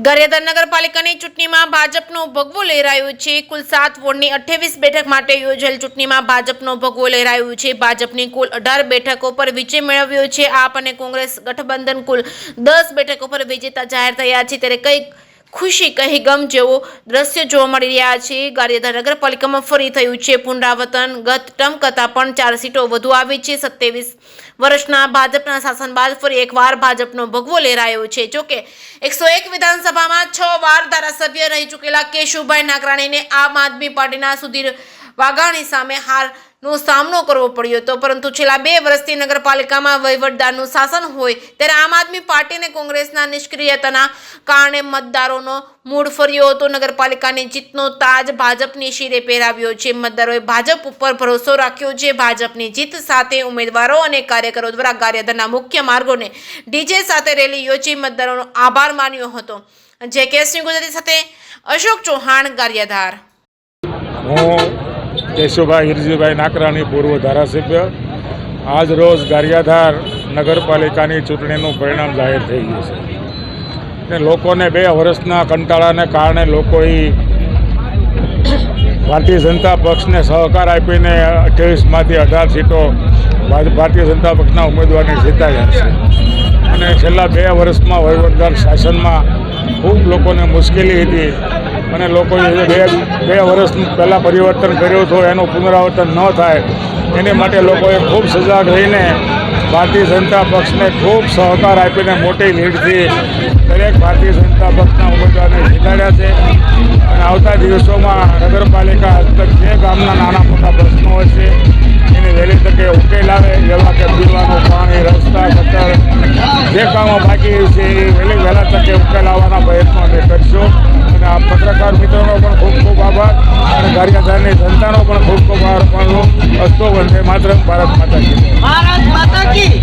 ગારિયાધાર નગરપાલિકાની ચૂંટણીમાં ભાજપનો ભગવો લહેરાયો છે। કુલ 7 વોર્ડની 28 બેઠક માટે યોજાયેલ ચૂંટણીમાં ભાજપનો ભગવો લહેરાયો છે। ભાજપની કુલ 18 બેઠકો પર વિજય મેળવ્યો છે। આપ અને કોંગ્રેસ ગઠબંધન કુલ 10 બેઠકો પર વિજેતા જાહેર થયા છે। ત્યારે કઈ ખુશી કહી ગમ જેવો દ્રશ્ય જોવા મળી રહ્યા છે। ગારિયાધાર નગરપાલિકામાં ફરી થયું છે પુનરાવર્તન। ગત ટર્મ કરતાં પણ 4 સીટો વધુ આવી છે। 27 વર્ષના ભાજપના શાસન બાદ ફરી એકવાર ભાજપનો ભગવો લહેરાયો છે। જોકે 101 વિધાનસભામાં 6 વાર ધારાસભ્ય રહી ચૂકેલા કેશુભાઈ નાગરાણીને આમ આદમી પાર્ટીના સુધીર વાઘાણી સામે હારનો સામનો કરવો પડ્યો હતો। પરંતુ છેલ્લા 2 વર્ષથી નગરપાલિકામાં વહીવટદારનું શાસન હોય ત્યારે આમ આદમી પાર્ટી અને કોંગ્રેસના નિષ્ક્રિયતાના કારણે મતદારોનો મૂડ ફર્યો હતો। નગરપાલિકાની જીતનો તાજ ભાજપની શિરે પહેરાવ્યો છે। મતદારોએ ભાજપ ઉપર ભરોસો રાખ્યો છે। ભાજપની જીત સાથે ઉમેદવારો અને કાર્યકરો દ્વારા ગારિયાધારના મુખ્ય માર્ગોને ડીજે સાથે રેલી યોજી મતદારોનો આભાર માન્યો હતો। જે કેસની ગુજરાતી સાથે અશોક ચૌહાણ, ગારિયાધાર। કેશુભાઈ હિરજીભાઈ નાકરાણી, પૂર્વ ધારાસભ્ય। આજ રોજ ગારિયાધાર નગરપાલિકાની ચૂંટણીનું પરિણામ જાહેર થઈ ગયું છે ને લોકોને 2 વર્ષના કંટાળાને કારણે લોકોએ ભારતીય જનતા પક્ષને સહકાર આપીને 28માંથી 18 સીટો ભારતીય જનતા પક્ષના ઉમેદવારને જીતાડ્યા છે। અને છેલ્લા 2 વર્ષમાં વહીવટદાર શાસનમાં ખૂબ લોકોને મુશ્કેલી હતી અને લોકોએ 2 વર્ષ પહેલાં પરિવર્તન કર્યું હતું એનું પુનરાવર્તન ન થાય એની માટે લોકોએ ખૂબ સજાગ રહીને ભારતીય જનતા પક્ષને ખૂબ સહકાર આપીને મોટી લીડથી દરેક ભારતીય જનતા પક્ષના ઉમેદવારને જીતાડ્યા છે। અને આવતા દિવસોમાં નગરપાલિકા હસ્તક જે ગામના નાના મોટા પ્રશ્નો હોય છે એની વહેલી તકે ઉકેલ આવે, જેવા કે પીવાનું પાણી, રસ્તા, ગટર, જે કામો બાકી છે એ વહેલા તકે ઉકેલ આવવાના પ્રયત્નો અમે કરશું। અને આ પત્રકાર મિત્રોનો પણ ખૂબ ખૂબ આભાર અને ગારિયાધારની જનતાનો પણ ખૂબ ખૂબ આભાર માનું। અસ્તો વંદે માતરમ, ભારત માતા કી।